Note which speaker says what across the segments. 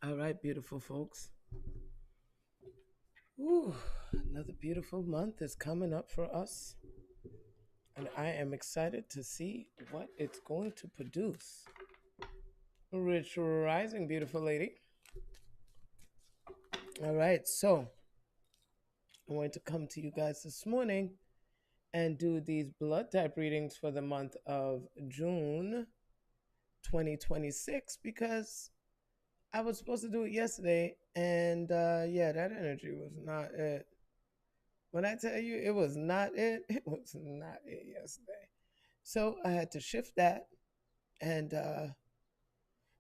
Speaker 1: All right, beautiful folks. Ooh, another beautiful month is coming up for us, and I am excited to see what it's going to produce. Rich Rising, beautiful lady. All right, so I'm going to come to you guys this morning and do these blood type readings for the month of June 2026 because I was supposed to do it yesterday, and yeah, that energy was not it. When I tell you it was not it, it was not it yesterday. So I had to shift that, and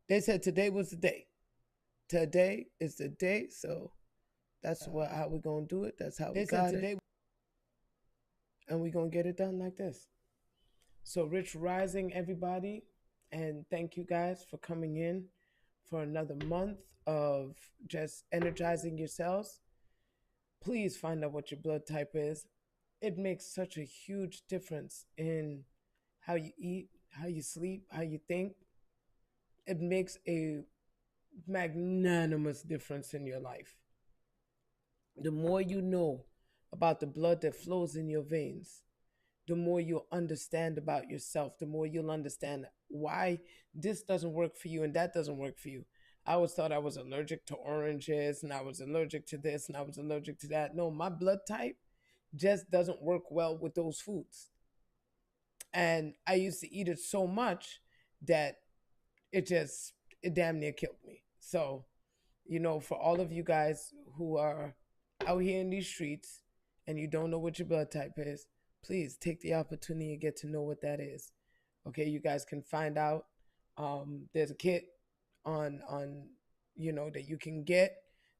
Speaker 1: they said today was the day. Today is the day, so that's how we're gonna do it. That's how we got it, and we're gonna get it done like this. So, Rich Rising, everybody, and thank you guys for coming in for another month of just energizing yourselves. Please find out what your blood type is. It makes such a huge difference in how you eat, how you sleep, how you think. It makes a magnanimous difference in your life. The more you know about the blood that flows in your veins, the more you'll understand about yourself, the more you'll understand why this doesn't work for you and that doesn't work for you. I always thought I was allergic to oranges and I was allergic to this and I was allergic to that. No, my blood type just doesn't work well with those foods. And I used to eat it so much that it damn near killed me. So, for all of you guys who are out here in these streets and you don't know what your blood type is, please take the opportunity to get to know what that is. Okay, you guys can find out. There's a kit on that you can get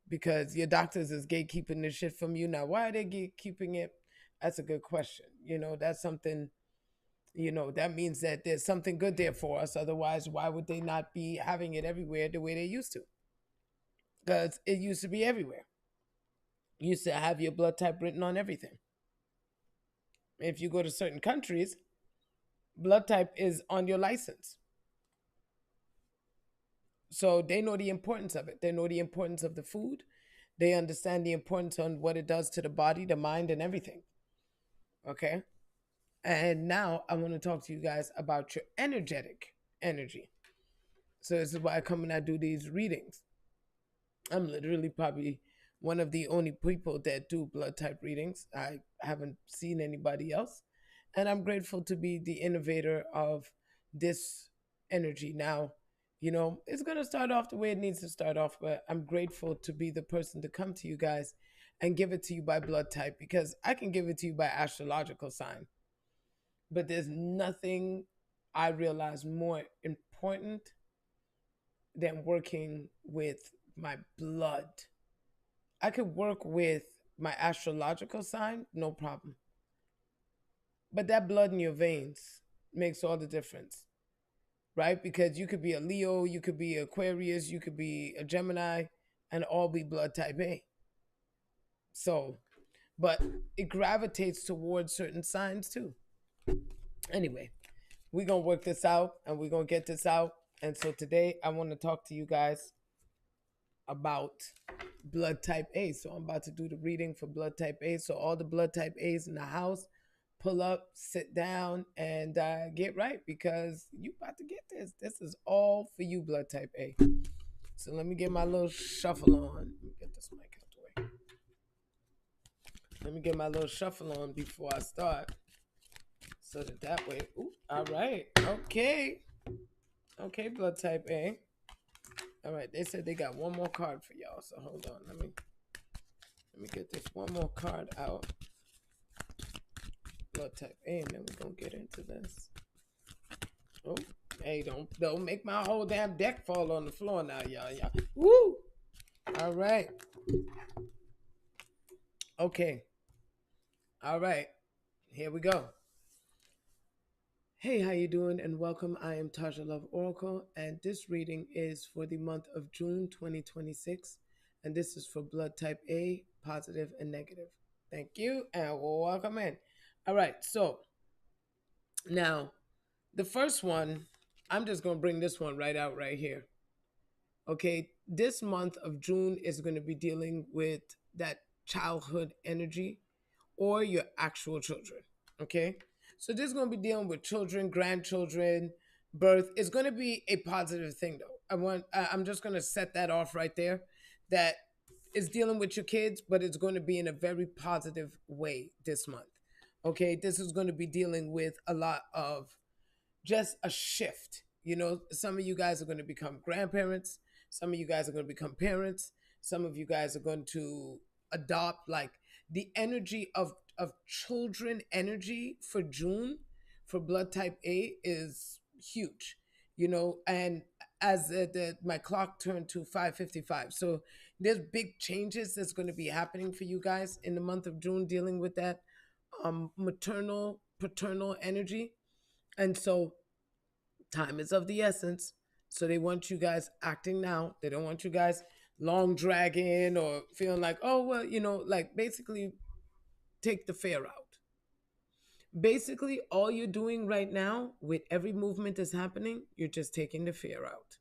Speaker 1: because your doctors is gatekeeping this shit from you. Now, why are they gatekeeping it? That's a good question. That's something. That means that there's something good there for us. Otherwise, why would they not be having it everywhere the way they used to? Because it used to be everywhere. You used to have your blood type written on everything. If you go to certain countries, blood type is on your license. So they know the importance of it. They know the importance of the food. They understand the importance on what it does to the body, the mind, and everything. Okay. And now I want to talk to you guys about your energetic energy. So this is why I come and I do these readings. I'm literally probably one of the only people that do blood type readings. I haven't seen anybody else. And I'm grateful to be the innovator of this energy. Now, it's going to start off the way it needs to start off, but I'm grateful to be the person to come to you guys and give it to you by blood type because I can give it to you by astrological sign. But there's nothing I realize more important than working with my blood. I could work with my astrological sign, no problem. But that blood in your veins makes all the difference, right? Because you could be a Leo, you could be Aquarius, you could be a Gemini, and all be blood type A. So, but it gravitates towards certain signs too. Anyway, we're going to work this out and we're going to get this out. And so today I want to talk to you guys about blood type A. So I'm about to do the reading for blood type A. So all the blood type A's in the house, pull up, sit down, and get right because you about to get this. This is all for you, blood type A. So let me get my little shuffle on. Let me get this mic out the way. Let me get my little shuffle on before I start. So that way. Ooh, all right. Okay. Okay, blood type A. All right. They said they got one more card for y'all. So hold on. Let me get this one more card out. Blood type A, and then we're gonna get into this. Oh, hey, don't make my whole damn deck fall on the floor now, y'all. Woo! All right. Okay. All right. Here we go. Hey, how you doing? And welcome. I am taujaloveoracle, and this reading is for the month of June 2026, and this is for blood type A, positive and negative. Thank you, and welcome in. All right. So now, the first one, I'm just gonna bring this one right out right here. Okay, this month of June is going to be dealing with that childhood energy or your actual children. Okay, so this is going to be dealing with children, grandchildren, birth. It's going to be a positive thing, though. I'm just going to set that off right there. That is dealing with your kids, but it's going to be in a very positive way this month. Okay, this is going to be dealing with a lot of just a shift. You know, some of you guys are going to become grandparents. Some of you guys are going to become parents. Some of you guys are going to adopt. Like the energy of children energy for June for blood type A is huge. You know, and as my clock turned to 5:55, so there's big changes that's going to be happening for you guys in the month of June dealing with that maternal paternal energy. And so time is of the essence. So they want you guys acting now. They don't want you guys long dragging or feeling like, oh, well, you know, like basically take the fair out. Basically, all you're doing right now with every movement that's happening, you're just taking the fair out.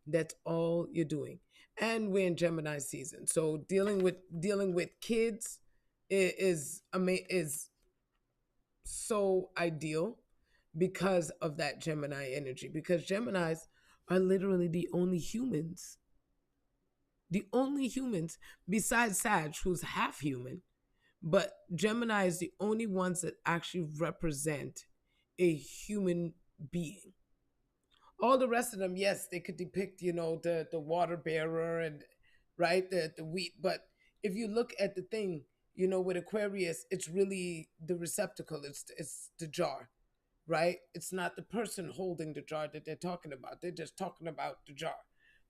Speaker 1: That's all you're doing. And we're in Gemini season. So dealing with kids is so ideal because of that Gemini energy. Because Geminis are literally the only humans besides Sag, who's half human. But Gemini is the only ones that actually represent a human being. All the rest of them, yes, they could depict, the water bearer and right the wheat. But if you look at the thing, with Aquarius, it's really the receptacle. It's the jar, right? It's not the person holding the jar that they're talking about. They're just talking about the jar,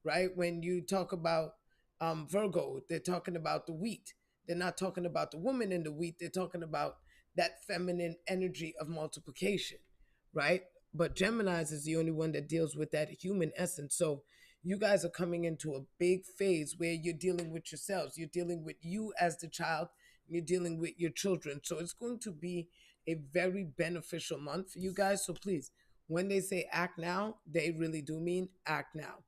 Speaker 1: right? When you talk about Virgo, they're talking about the wheat. They're not talking about the woman in the wheat. They're talking about that feminine energy of multiplication, right? But Gemini's is the only one that deals with that human essence. So you guys are coming into a big phase where you're dealing with yourselves. You're dealing with you as the child. You're dealing with your children. So it's going to be a very beneficial month for you guys. So please, when they say act now, they really do mean act now.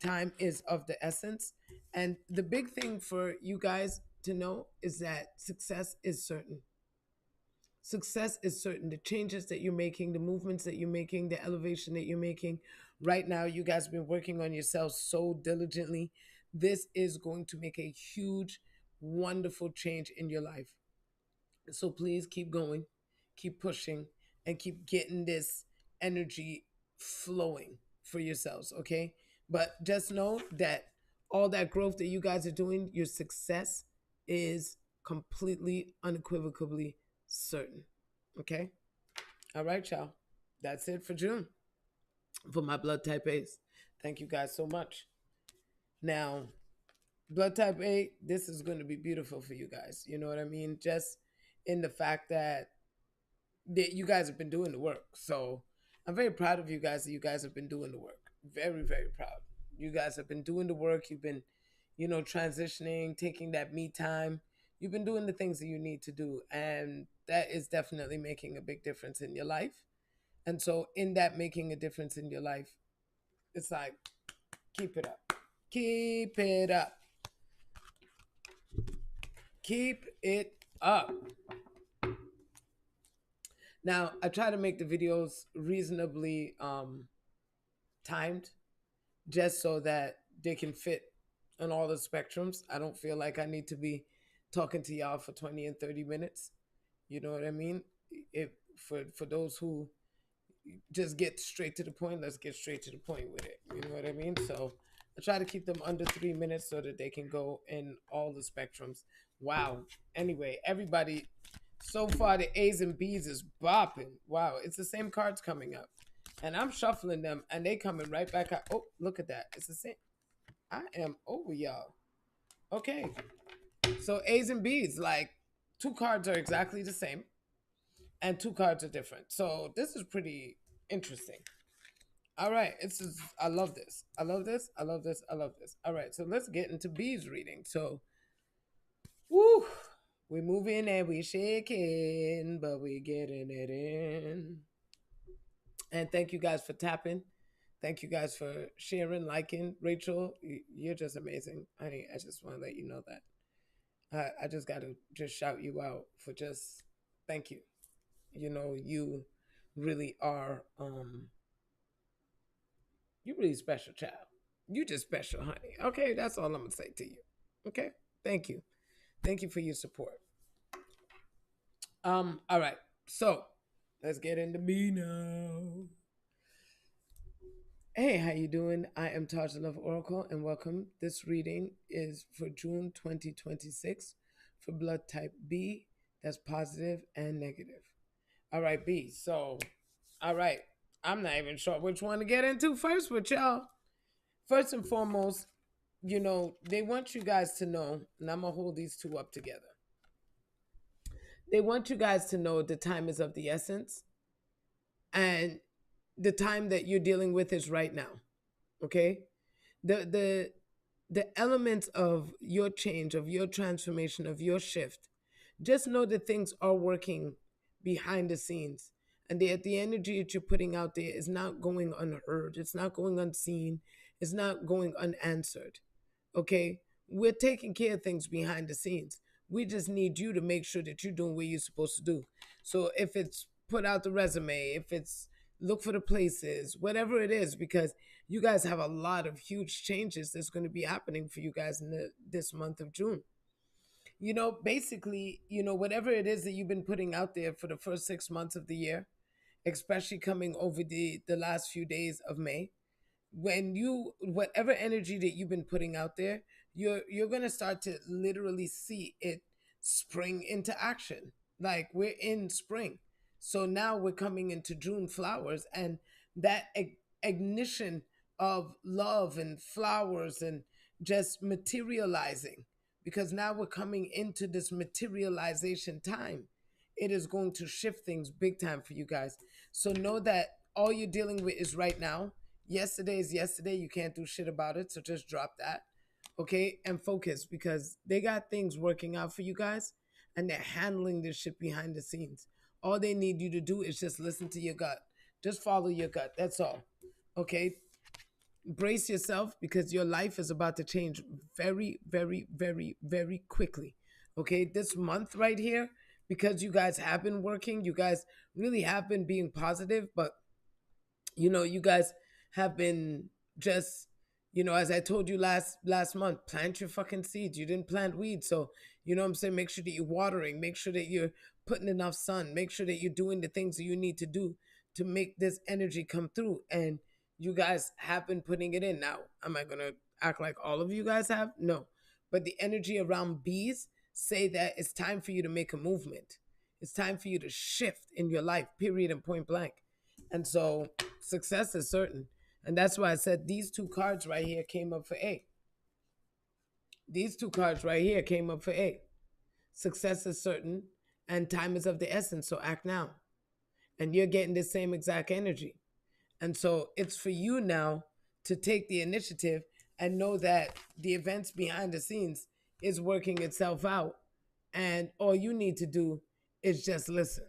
Speaker 1: Time is of the essence. And the big thing for you guys to know is that success is certain. Success is certain. The changes that you're making, the movements that you're making, the elevation that you're making right now, you guys have been working on yourselves so diligently. This is going to make a huge, wonderful change in your life. So please keep going, keep pushing, and keep getting this energy flowing for yourselves, okay? But just know that all that growth that you guys are doing, your success is completely, unequivocally certain, okay? All right, y'all. That's it for June for my blood type A's. Thank you guys so much. Now, blood type A, this is going to be beautiful for you guys. You know what I mean? Just in the fact that you guys have been doing the work. So I'm very proud of you guys that you guys have been doing the work. Very, very proud. You guys have been doing the work. You've been, transitioning, taking that me time. You've been doing the things that you need to do. And that is definitely making a big difference in your life. And so, in that making a difference in your life, it's like, keep it up. Keep it up. Keep it up. Now, I try to make the videos reasonably timed just so that they can fit on all the spectrums. I don't feel like I need to be talking to y'all for 20 and 30 minutes. You know what I mean? If for those who just get straight to the point, let's get straight to the point with it. You know what I mean? So I try to keep them under 3 minutes so that they can go in all the spectrums. Wow. Anyway, everybody, so far the A's and B's is bopping. Wow, it's the same cards coming up. And I'm shuffling them and they coming right back out. Oh, look at that. It's the same. I am over y'all. Okay. So A's and B's, like two cards are exactly the same and two cards are different. So this is pretty interesting. All right. I love this. I love this. I love this. I love this. All right. So let's get into B's reading. So, woo, we moving and we shaking, but we getting it in. And thank you guys for tapping. Thank you guys for sharing, liking. Rachel, you're just amazing. I just want to let you know that. I just got to just shout you out for just thank you. You really are, you really special, child. You just special, honey. Okay, that's all I'm going to say to you. Okay, thank you. Thank you for your support. All right. So let's get into me now. Hey, how you doing? I am taujaloveoracle, and welcome. This reading is for June 2026 for blood type B. That's positive and negative. All right, B. So, all right. I'm not even sure which one to get into first with y'all. First and foremost, they want you guys to know, and I'm gonna hold these two up together. They want you guys to know the time is of the essence, and the time that you're dealing with is right now. Okay, the the elements of your change, of your transformation, of your shift, just know that things are working behind the scenes, and the energy that you're putting out there is not going unheard, it's not going unseen, it's not going unanswered. Okay, we're taking care of things behind the scenes. We just need you to make sure that you're doing what you're supposed to do. So if it's put out the resume, if it's look for the places, whatever it is, because you guys have a lot of huge changes that's going to be happening for you guys in this month of June. Basically, whatever it is that you've been putting out there for the first 6 months of the year, especially coming over the last few days of May, when you whatever energy that you've been putting out there, you're going to start to literally see it spring into action. Like, we're in spring, so now we're coming into June flowers, and that ignition of love and flowers and just materializing, because now we're coming into this materialization time. It is going to shift things big time for you guys. So know that all you're dealing with is right now. Yesterday is yesterday. You can't do shit about it. So just drop that. Okay. And focus, because they got things working out for you guys, and they're handling this shit behind the scenes. All they need you to do is just listen to your gut. Just follow your gut. That's all. Okay. Brace yourself, because your life is about to change very, very, very, very quickly. Okay. This month right here, because you guys have been working, you guys really have been being positive, but you guys have been just, as I told you last month, plant your fucking seeds. You didn't plant weeds. So what I'm saying, make sure that you're watering, make sure that you're putting enough sun, make sure that you're doing the things that you need to do to make this energy come through. And you guys have been putting it in. Now, am I gonna act like all of you guys have? No. But the energy around bees say that it's time for you to make a movement. It's time for you to shift in your life, period and point blank. And so success is certain. And that's why I said these two cards right here came up for A. These two cards right here came up for A. Success is certain, and time is of the essence. So act now. And you're getting the same exact energy. And so it's for you now to take the initiative and know that the events behind the scenes is working itself out. And all you need to do is just listen.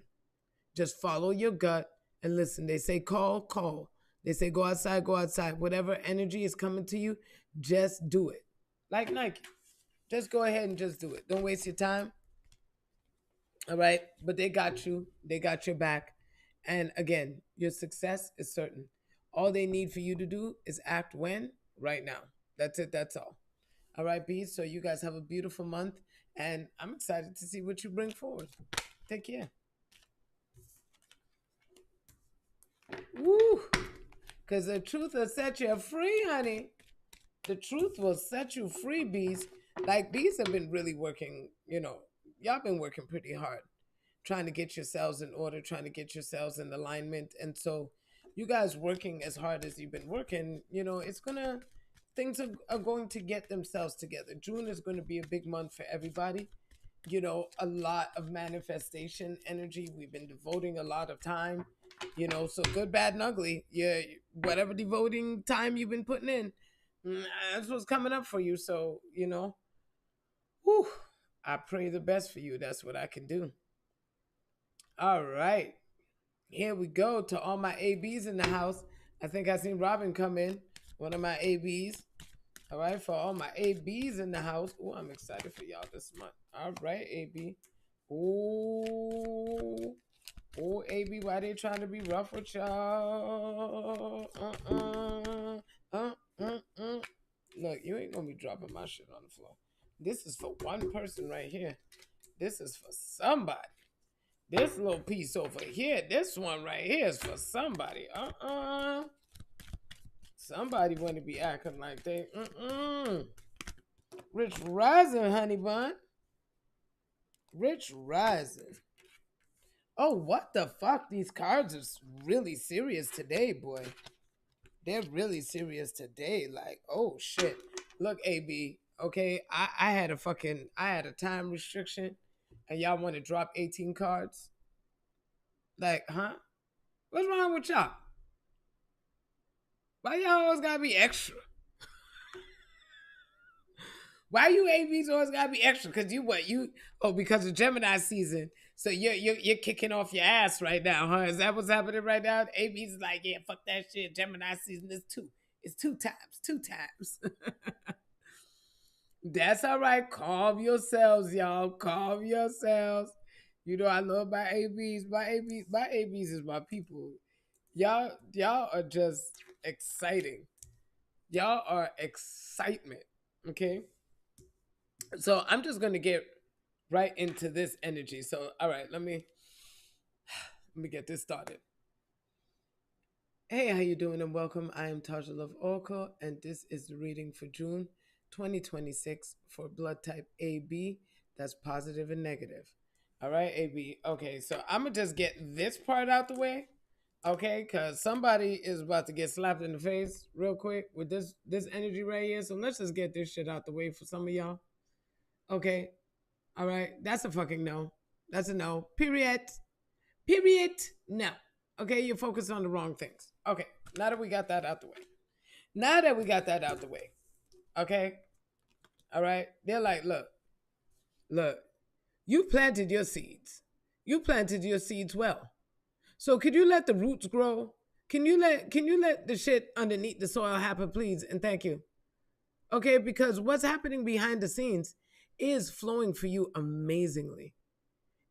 Speaker 1: Just follow your gut and listen. They say call, call. They say go outside, go outside. Whatever energy is coming to you, just do it. Like Nike. Just go ahead and just do it. Don't waste your time. All right. But they got you. They got your back. And again, your success is certain. All they need for you to do is act when? Right now. That's it. That's all. All right, B. So you guys have a beautiful month. And I'm excited to see what you bring forward. Take care. Woo! Because the truth will set you free, honey. The truth will set you free, bees. Like, bees have been really working, y'all been working pretty hard, trying to get yourselves in order, trying to get yourselves in alignment. And so you guys working as hard as you've been working, things are going to get themselves together. June is going to be a big month for everybody. A lot of manifestation energy. We've been devoting a lot of time, so good, bad, and ugly. Yeah, whatever devoting time you've been putting in, that's what's coming up for you. So, whew, I pray the best for you. That's what I can do. All right. Here we go to all my ABs in the house. I think I seen Robin come in, one of my ABs. All right, for all my ABs in the house. Oh, I'm excited for y'all this month. All right, AB. Ooh. Oh, AB, why they trying to be rough with y'all? Look, you ain't gonna be dropping my shit on the floor. This is for one person right here. This is for somebody. This little piece over here, this one right here is for somebody. Somebody want to be acting like they. Rich Rising, honey bun. Rich Rising. Oh, what the fuck? These cards are really serious today, boy. They're really serious today. Like, oh shit. Look, AB. Okay, I had a time restriction, and y'all want to drop 18 cards? Like, huh? What's wrong with y'all? Why y'all always gotta be extra? Why you ABs always gotta be extra? Cause you what you because of Gemini season. So you're kicking off your ass right now, huh? Is that what's happening right now? ABs is like, yeah, fuck that shit. Gemini season is two. It's two times. Two times. That's all right. Calm yourselves, y'all. Calm yourselves. You know I love my ABs. My ABs is my people. Y'all are just exciting. Y'all are excitement. Okay. So I'm just gonna get right into this energy. So all right, let me get this started. Hey, how you doing and welcome. I am taujaloveoracle and this is the reading for June 2026 for blood type AB. That's positive and negative. All right, AB. Okay, so I'm gonna just get this part out the way. Okay, because somebody is about to get slapped in the face real quick with this energy right here. So let's just get this shit out the way for some of y'all. Okay, all right, that's a fucking no. That's a no. Period. Period. No. Okay, you're focused on the wrong things. Okay, now that we got that out the way. Now that we got that out the way. Okay, all right. They're like, look, you planted your seeds. You planted your seeds well. So could you let the roots grow? Can you let the shit underneath the soil happen, please? And thank you. Okay, because what's happening behind the scenes is flowing for you amazingly.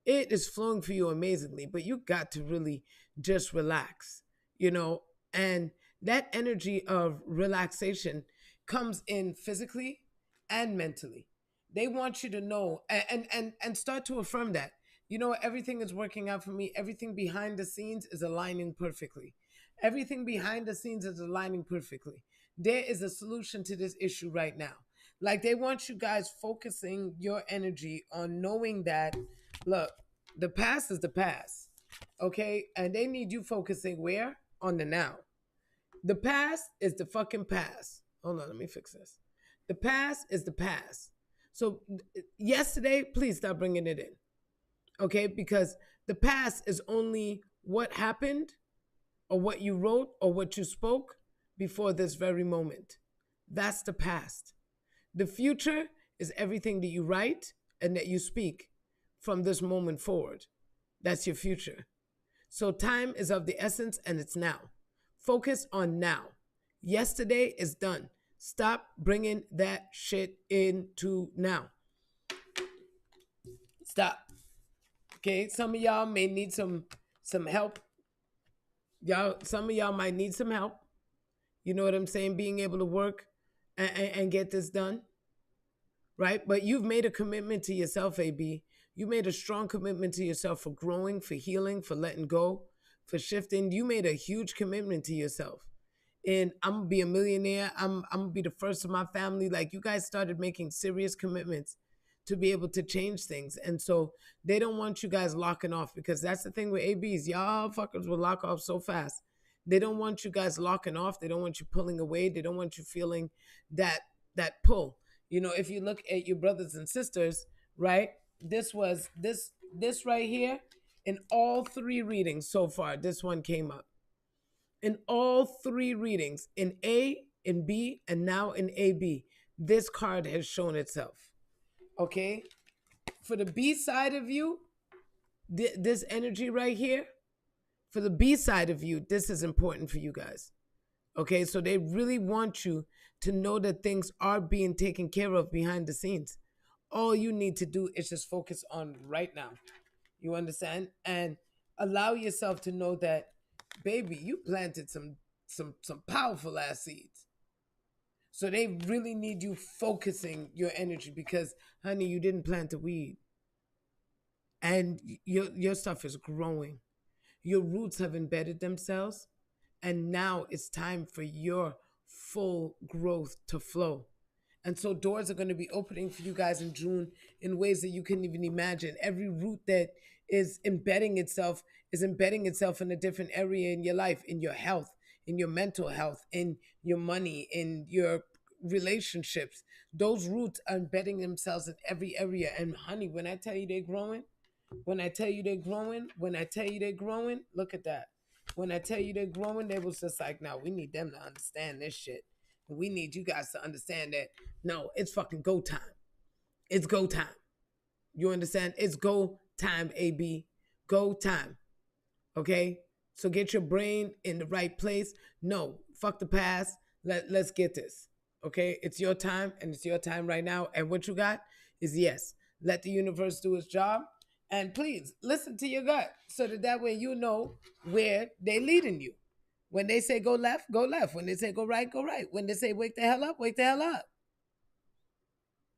Speaker 1: It is flowing for you amazingly, but you got to really just relax, you know, and that energy of relaxation comes in physically and mentally. They want you to know and start to affirm that. You know, everything is working out for me. Everything behind the scenes is aligning perfectly. Everything behind the scenes is aligning perfectly. There is a solution to this issue right now. Like they want you guys focusing your energy on knowing that, look, the past is the past, okay? And they need you focusing where? On the now. The past is the fucking past. Hold on, let me fix this. The past is the past. So yesterday, please stop bringing it in, okay? Because the past is only what happened or what you wrote or what you spoke before this very moment. That's the past. The future is everything that you write and that you speak from this moment forward. That's your future. So time is of the essence and it's now. Focus on now. Yesterday is done. Stop bringing that shit into now. Stop. Okay, some of y'all may need some help. Some of y'all might need some help. You know what I'm saying? Being able to work and get this done, right? But you've made a commitment to yourself, AB. You made a strong commitment to yourself for growing, for healing, for letting go, for shifting. You made a huge commitment to yourself. And I'm gonna be a millionaire. I'm gonna be the first of my family. Like you guys started making serious commitments to be able to change things. And so they don't want you guys locking off because that's the thing with ABs. Y'all fuckers will lock off so fast. They don't want you guys locking off. They don't want you pulling away. They don't want you feeling that pull. You know, if you look at your brothers and sisters, right? This right here in all three readings so far. This one came up in all three readings in A, in B, and now in AB. This card has shown itself. Okay, for the B side of you, this energy right here. For the B side of you, this is important for you guys. Okay, so they really want you to know that things are being taken care of behind the scenes. All you need to do is just focus on right now. You understand? And allow yourself to know that, baby, you planted some powerful ass seeds. So they really need you focusing your energy because, honey, you didn't plant a weed, and your stuff is growing. Your roots have embedded themselves, and now it's time for your full growth to flow. And so doors are going to be opening for you guys in June in ways that you couldn't even imagine. Every root that is embedding itself in a different area in your life, in your health, in your mental health, in your money, in your relationships. Those roots are embedding themselves in every area. And honey, when I tell you they're growing, when I tell you they're growing, when I tell you they're growing, look at that. When I tell you they're growing, they was just like, no, we need them to understand this shit. We need you guys to understand that, no, it's fucking go time. It's go time. You understand? It's go time, AB. Go time. Okay? So get your brain in the right place. No, fuck the past. Let's get this. Okay? It's your time, and it's your time right now. And what you got is yes. Let the universe do its job. And please listen to your gut so that way you know where they're leading you. When they say go left, go left. When they say go right, go right. When they say wake the hell up, wake the hell up.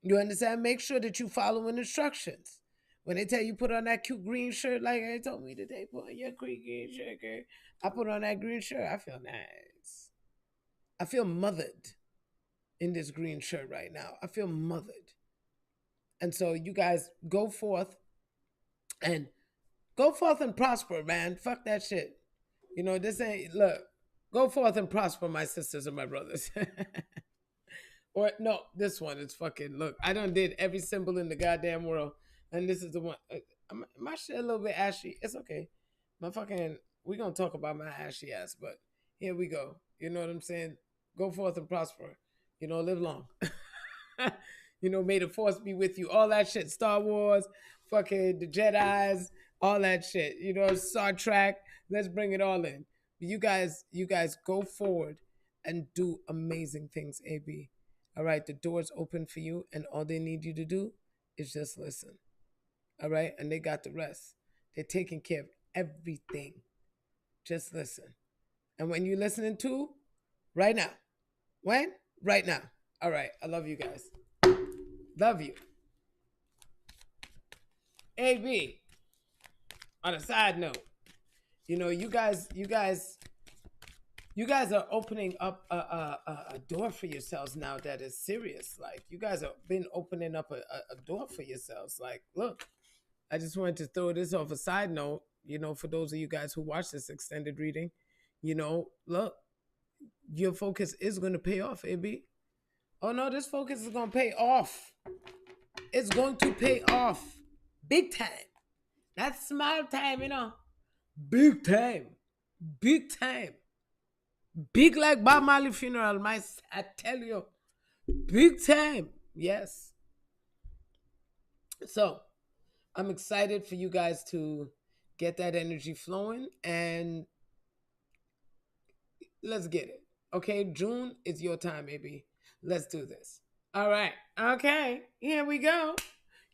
Speaker 1: You understand? Make sure that you following instructions. When they tell you put on that cute green shirt, like they told me today, put on your green shirt, girl. I put on that green shirt. I feel nice. I feel mothered in this green shirt right now. I feel mothered. And so you guys and go forth and prosper, man. Fuck that shit. You know, this ain't, look, go forth and prosper, my sisters and my brothers. Or no, this one is fucking, look, I done did every symbol in the goddamn world. And this is the one. My shit a little bit ashy. It's okay. My fucking, we gonna talk about my ashy ass, but here we go. You know what I'm saying? Go forth and prosper. You know, live long. You know, may the force be with you. All that shit. Star Wars, fucking the Jedi's, all that shit. You know, Star Trek. Let's bring it all in. You guys go forward and do amazing things, AB. All right, the door's open for you, and all they need you to do is just listen. All right, and they got the rest. They're taking care of everything. Just listen. And when you're listening to, right now. When? Right now. All right, I love you guys. Love you. AB, on a side note, you know, you guys are opening up a door for yourselves now that is serious. Like, you guys have been opening up a door for yourselves. Like, look, I just wanted to throw this off a side note, you know, for those of you guys who watch this extended reading, you know, look, your focus is going to pay off, AB. Oh no, this focus is going to pay off. It's going to pay off big time. That's small time, you know. Big time. Big time. Big like Bob Marley funeral, I tell you. Big time. Yes. So I'm excited for you guys to get that energy flowing, and let's get it. Okay, June is your time, baby. Let's do this. All right. Okay, here we go.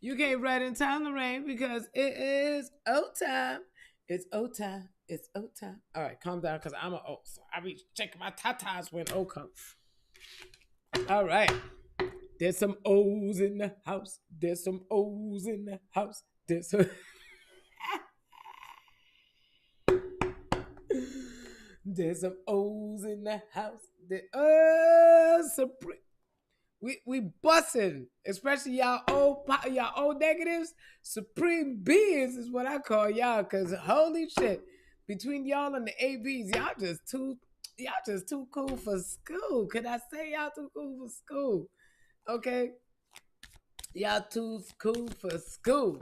Speaker 1: You came right in time, Lorraine, because it is O time. It's O time. It's O time. All right, calm down, because I'm a O. So I be checking my tatas when O comes. All right. There's some O's in the house. There's some O's in the house. There's some... There's some O's in the house. Supreme. We busting, especially y'all old negatives. Supreme beings is what I call y'all, cause holy shit, between y'all and the ABs, y'all just too cool for school. Could I say y'all too cool for school? Okay, y'all too cool for school.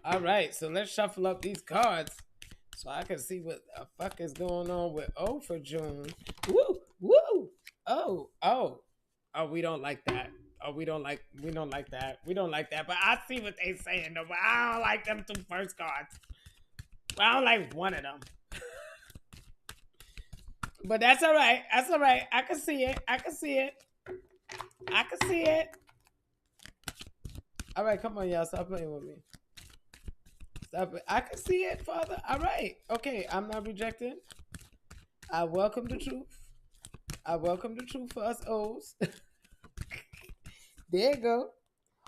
Speaker 1: All right, so let's shuffle up these cards so I can see what the fuck is going on with O for June. Woo, woo. Oh, we don't like that. Oh, we don't like that. We don't like that. But I see what they saying though. But I don't like them two first cards. I don't like one of them. But that's all right. That's all right. I can see it. I can see it. I can see it. All right, come on, y'all. Stop playing with me. Stop it. I can see it, Father. All right. Okay, I'm not rejecting. I welcome the truth. I welcome the truth for us O's. There you go.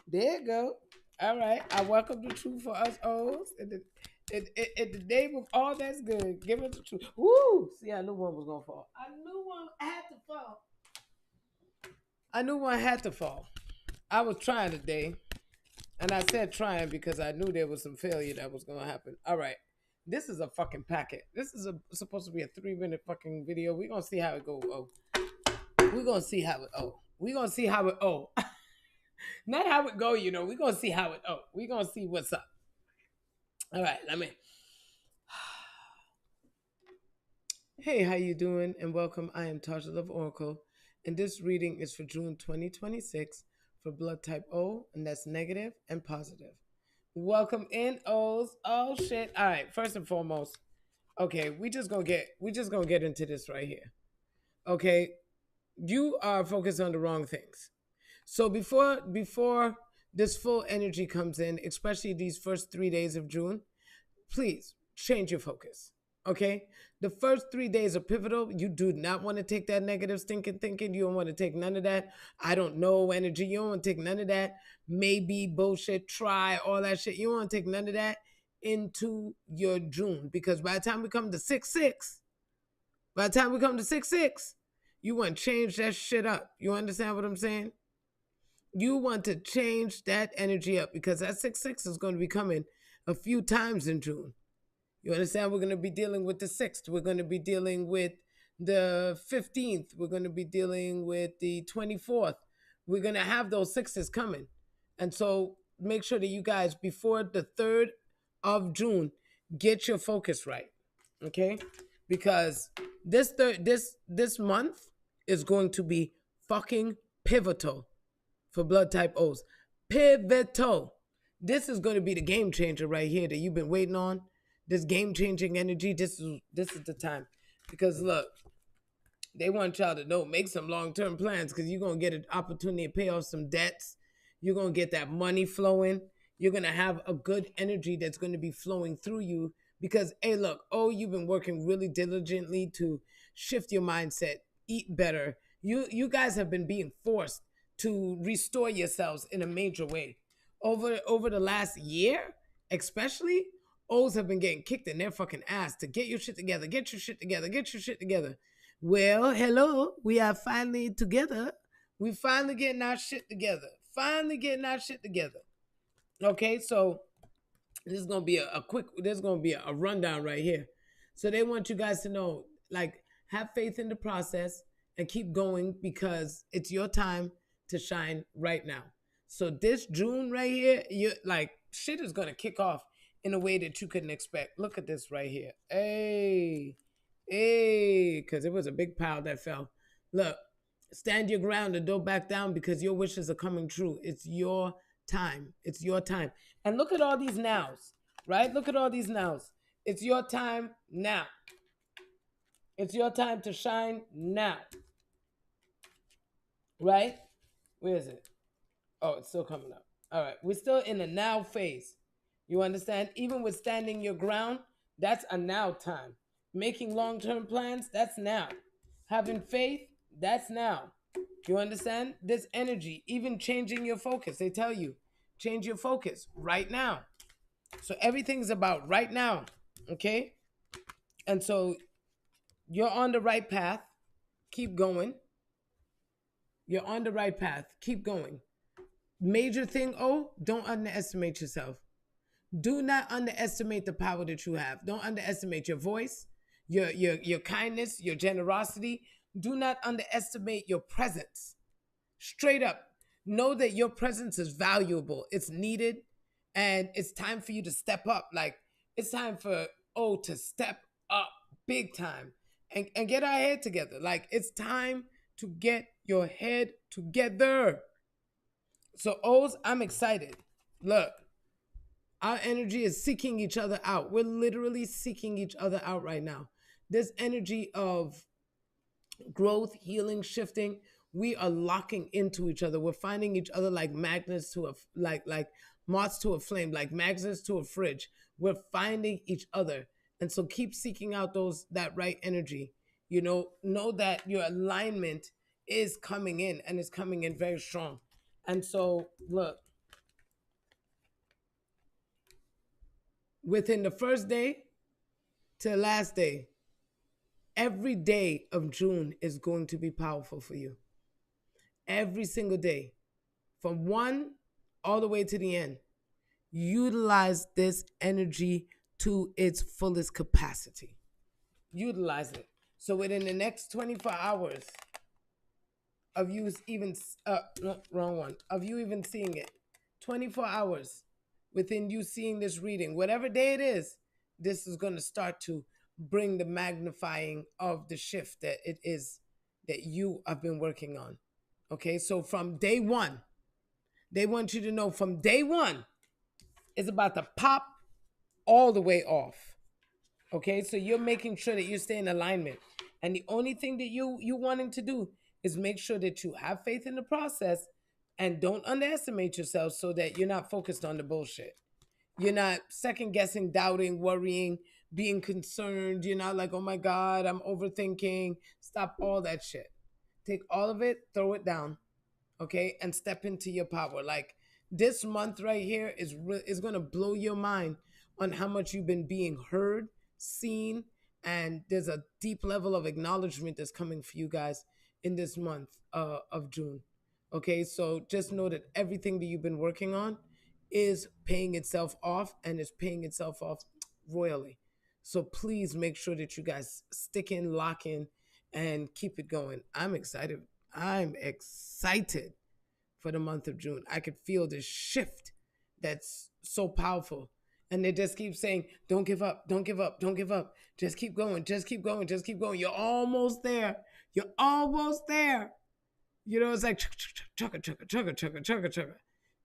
Speaker 1: There you go. All right. I welcome the truth for us O's. In the name of all that's good, give us the truth. Woo! See, I knew one was going to fall. I knew one had to fall. I knew one had to fall. I was trying today. And I said trying because I knew there was some failure that was going to happen. All right. This is a fucking packet. This is supposed to be a 3-minute fucking video. We're going to see how it goes. Oh. We're going to see how it, oh. We're going to see how it, oh. Not how it go, you know. We're going to see how it, oh. We're going to see what's up. All right. Let me. Hey, how you doing? And welcome. I am taujaloveoracle. And this reading is for June 2026 for blood type O, and that's negative and positive. Welcome in, O's. Oh shit. All right. First and foremost, okay, we just gonna get into this right here. Okay. You are focused on the wrong things. So before this full energy comes in, especially these first 3 days of June, please change your focus. Okay? The first 3 days are pivotal. You do not want to take that negative stinking thinking. You don't want to take none of that. I don't know energy. You don't want to take none of that. Maybe bullshit, try, all that shit. You don't want to take none of that into your June. Because by the time we come to 6-6, you want to change that shit up. You understand what I'm saying? You want to change that energy up because that 6-6 is going to be coming a few times in June. You understand? We're going to be dealing with the 6th. We're going to be dealing with the 15th. We're going to be dealing with the 24th. We're going to have those 6s coming. And so make sure that you guys, before the 3rd of June, get your focus right. Okay? Because this month is going to be fucking pivotal for blood type O's. Pivotal. This is going to be the game changer right here that you've been waiting on. This game-changing energy, this is the time. Because look, they want y'all to know, make some long-term plans because you're going to get an opportunity to pay off some debts. You're going to get that money flowing. You're going to have a good energy that's going to be flowing through you because, hey, look, you've been working really diligently to shift your mindset, eat better. You guys have been being forced to restore yourselves in a major way. Over the last year, especially, O's have been getting kicked in their fucking ass to get your shit together, get your shit together, get your shit together. Well, hello, we are finally together. We finally getting our shit together. Okay, so this is gonna be there's gonna be a rundown right here. So they want you guys to know, like, have faith in the process and keep going because it's your time to shine right now. So this June right here, you like shit is gonna kick off in a way that you couldn't expect. Look at this right here. Hey, because it was a big pile that fell. Look, stand your ground and don't back down because your wishes are coming true. It's your time. It's your time. And look at all these nows, right? Look at all these nows. It's your time now. It's your time to shine now. Right? Where is it? Oh, it's still coming up. All right. We're still in the now phase. You understand? Even with standing your ground, that's a now time. Making long-term plans, that's now. Having faith, that's now. You understand? This energy, even changing your focus. They tell you, change your focus right now. So everything's about right now, okay? And so you're on the right path. Keep going. You're on the right path. Keep going. Major thing, don't underestimate yourself. Do not underestimate the power that you have. Don't underestimate your voice, your kindness, your generosity. Do not underestimate your presence. Straight up, know that your presence is valuable. It's needed, and it's time for you to step up. Like, it's time for to step up big time and get our head together. Like, it's time to get your head together. So O's, I'm excited. Look. Our energy is seeking each other out. We're literally seeking each other out right now. This energy of growth, healing, shifting. We are locking into each other. We're finding each other like magnets to a like moths to a flame, like magnets to a fridge. We're finding each other, and so keep seeking out those that right energy. Know that your alignment is coming in, and it's coming in very strong. And so, look, within the first day to the last day, every day of June is going to be powerful for you. Every single day, from one all the way to the end. Utilize this energy to its fullest capacity. Utilize it. So within the next 24 hours of you even, no, wrong one, of you even seeing it, 24 hours within you seeing this reading, whatever day it is, this is going to start to bring the magnifying of the shift that it is that you have been working on. Okay, so from day one, they want you to know from day one, it's about to pop all the way off. Okay, so you're making sure that you stay in alignment. And the only thing that you wanting to do is make sure that you have faith in the process and don't underestimate yourself so that you're not focused on the bullshit. You're not second guessing, doubting, worrying, being concerned. You're not like, oh my God, I'm overthinking. Stop all that shit. Take all of it, throw it down, okay, and step into your power. Like this month right here is going to blow your mind on how much you've been being heard, seen, and there's a deep level of acknowledgement that's coming for you guys in this month of June. Okay, so just know that everything that you've been working on is paying itself off, and is paying itself off royally. So please make sure that you guys stick in, lock in, and keep it going. I'm excited. I'm excited for the month of June. I could feel this shift that's so powerful. And they just keep saying, don't give up, don't give up, don't give up. Just keep going, just keep going, just keep going. You're almost there. You're almost there. It's like chugga, chugga, chugga, chugga, chugga, chugga.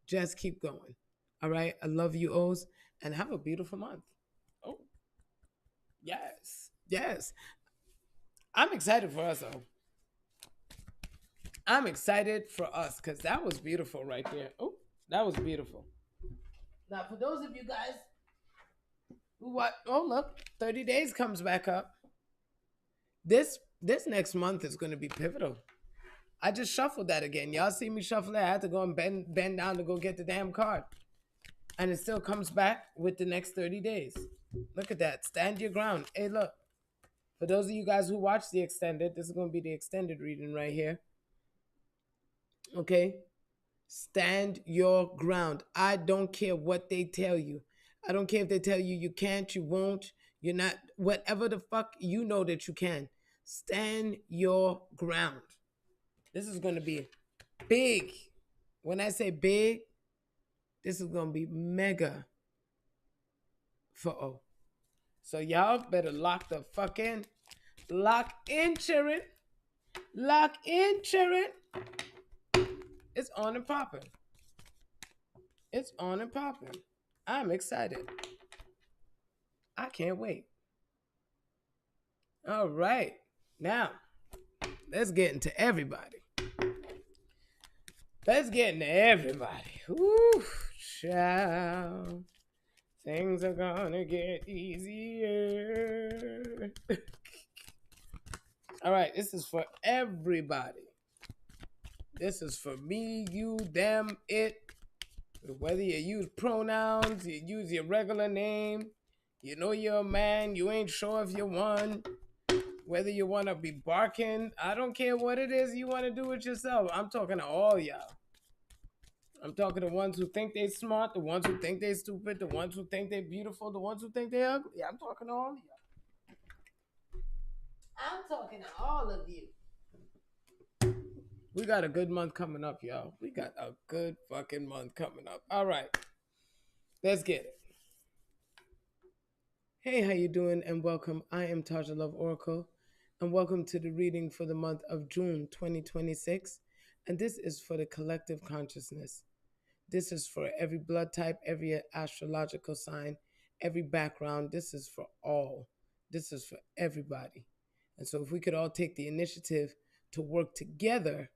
Speaker 1: Just keep going. All right. I love you, O's, and have a beautiful month. Oh, yes. Yes. I'm excited for us, though. I'm excited for us because that was beautiful right there. Oh, that was beautiful. Now, for those of you guys who what? Oh, look, 30 days comes back up. This next month is going to be pivotal. I just shuffled that again. Y'all see me shuffle it? I had to go and bend down to go get the damn card, and it still comes back with the next 30 days. Look at that. Stand your ground. Hey, look. For those of you guys who watch the extended, this is going to be the extended reading right here. Okay? Stand your ground. I don't care what they tell you. I don't care if they tell you you can't, you won't, you're not, whatever the fuck, you know that you can. Stand your ground. This is going to be big. When I say big, this is going to be mega for O. So y'all better lock the fuck in. Lock in, children. Lock in, children. It's on and popping. It's on and popping. I'm excited. I can't wait. All right. Now, let's get into everybody. Let's get into everybody. Ooh, child. Things are gonna get easier. All right, this is for everybody. This is for me, you, them, it. Whether you use pronouns, you use your regular name, you know you're a man, you ain't sure if you're one. Whether you want to be barking, I don't care what it is you want to do with yourself. I'm talking to all y'all. I'm talking to ones who think they smart, the ones who think they stupid, the ones who think they beautiful, the ones who think they ugly. I'm talking to all of y'all. I'm talking to all of you. We got a good month coming up, y'all. We got a good fucking month coming up. All right. Let's get it. Hey, how you doing? And welcome. I am taujaloveoracle, and welcome to the reading for the month of June 2026. And this is for the collective consciousness. This is for every blood type, every astrological sign, every background. This is for all. This is for everybody. And so if we could all take the initiative to work together,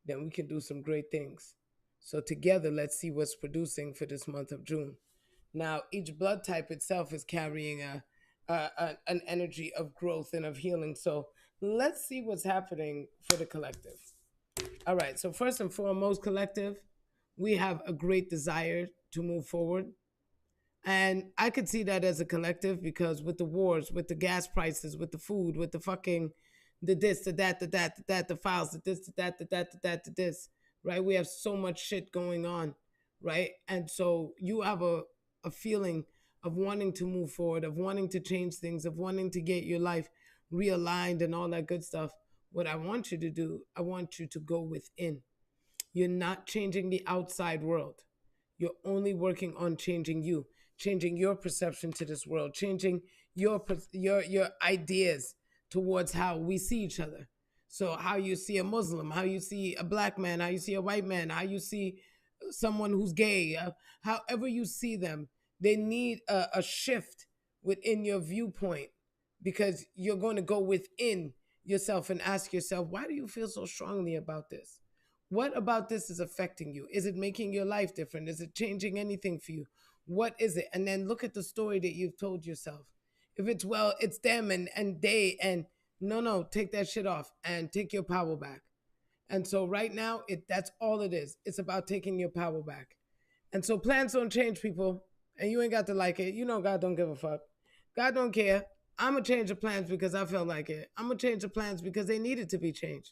Speaker 1: then we can do some great things. So together, let's see what's producing for this month of June. Now, each blood type itself is carrying an energy of growth and of healing. So let's see what's happening for the collective. All right. So first and foremost, collective, we have a great desire to move forward. And I could see that as a collective because with the wars, with the gas prices, with the food, with the fucking, the this, the that, the files, the this, the that, the this, right? We have so much shit going on, right? And so you have a feeling of wanting to move forward, of wanting to change things, of wanting to get your life realigned and all that good stuff. What I want you to do, I want you to go within. You're not changing the outside world. You're only working on changing you, changing your perception to this world, changing your ideas towards how we see each other. So how you see a Muslim, how you see a black man, how you see a white man, how you see someone who's gay, however you see them, they need a shift within your viewpoint because you're going to go within yourself and ask yourself, why do you feel so strongly about this? What about this is affecting you? Is it making your life different? Is it changing anything for you? What is it? And then look at the story that you've told yourself. If it's, well, it's them and they, and no, take that shit off and take your power back. And so right now, that's all it is. It's about taking your power back. And so plans don't change, people. And you ain't got to like it. You know God don't give a fuck. God don't care. I'm going to change the plans because I felt like it. I'm going to change the plans because they needed to be changed.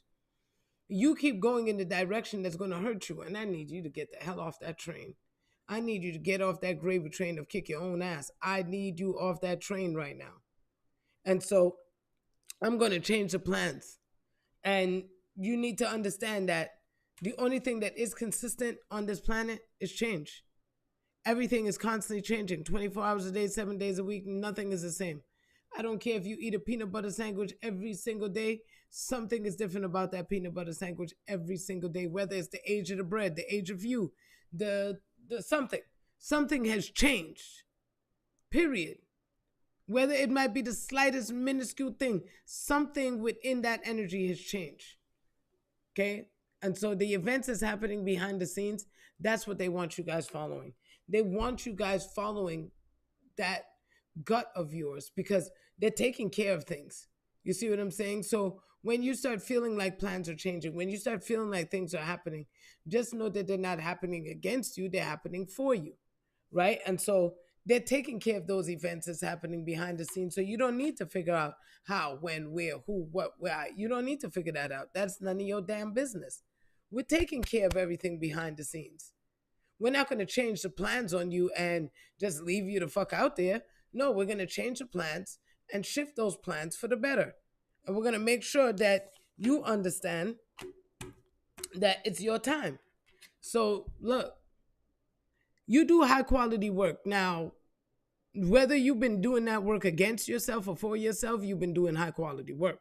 Speaker 1: You keep going in the direction that's going to hurt you, and I need you to get the hell off that train. I need you to get off that gravy train of kick your own ass. I need you off that train right now. And so I'm going to change the plans. And you need to understand that the only thing that is consistent on this planet is change. Everything is constantly changing 24 hours a day, 7 days a week. Nothing is the same. I don't care if you eat a peanut butter sandwich every single day. Something is different about that peanut butter sandwich every single day, whether it's the age of the bread, the age of you, the something. Something has changed, period. Whether it might be the slightest minuscule thing, something within that energy has changed. Okay? And so the events that's happening behind the scenes, that's what they want you guys following. They want you guys following that gut of yours because they're taking care of things. You see what I'm saying? So when you start feeling like plans are changing, when you start feeling like things are happening, just know that they're not happening against you, they're happening for you, right? And so they're taking care of those events that's happening behind the scenes. So you don't need to figure out how, when, where, who, what, where. You don't need to figure that out. That's none of your damn business. We're taking care of everything behind the scenes. We're not going to change the plans on you and just leave you the fuck out there. No, we're going to change the plans and shift those plans for the better. And we're going to make sure that you understand that it's your time. So look, you do high quality work. Now, whether you've been doing that work against yourself or for yourself, you've been doing high quality work.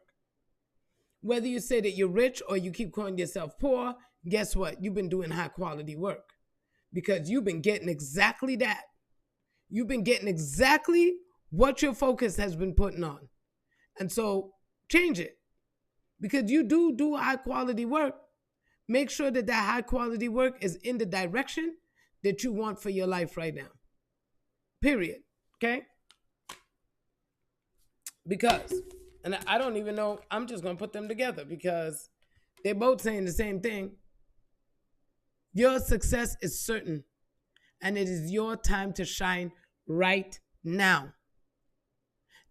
Speaker 1: Whether you say that you're rich or you keep calling yourself poor, guess what? You've been doing high quality work because you've been getting exactly that. You've been getting exactly what your focus has been putting on. And so change it because you do high quality work. Make sure that that high quality work is in the direction that you want for your life right now. Period. Okay? Because, and I don't even know, I'm just going to put them together because they're both saying the same thing. Your success is certain, and it is your time to shine right now.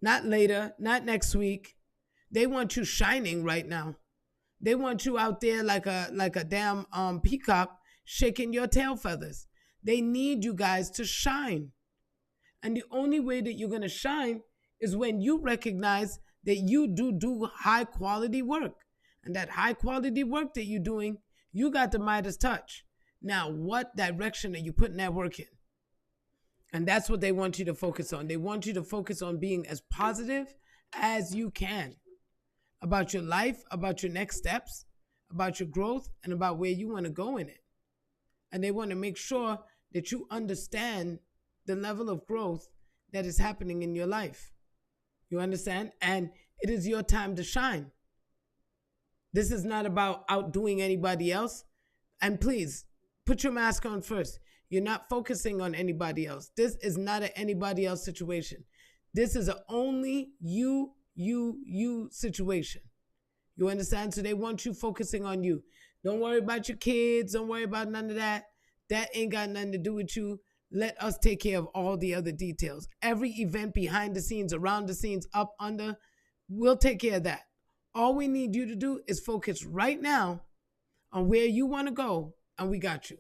Speaker 1: Not later, not next week. They want you shining right now. They want you out there like a damn peacock shaking your tail feathers. They need you guys to shine. And the only way that you're going to shine is when you recognize that you do high quality work. And that high quality work that you're doing, you got the Midas touch. Now, what direction are you putting that work in? And that's what they want you to focus on. They want you to focus on being as positive as you can about your life, about your next steps, about your growth, and about where you want to go in it. And they want to make sure that you understand the level of growth that is happening in your life. You understand? And It is your time to shine. This is not about outdoing anybody else. And please, put your mask on first. You're not focusing on anybody else. This is not an anybody else situation. This is a only you situation. You understand? So they want you focusing on you. Don't worry about your kids. Don't worry about none of that. That ain't got nothing to do with you. Let us take care of all the other details. Every event behind the scenes, around the scenes, up, under, we'll take care of that. All we need you to do is focus right now on where you want to go, and we got you.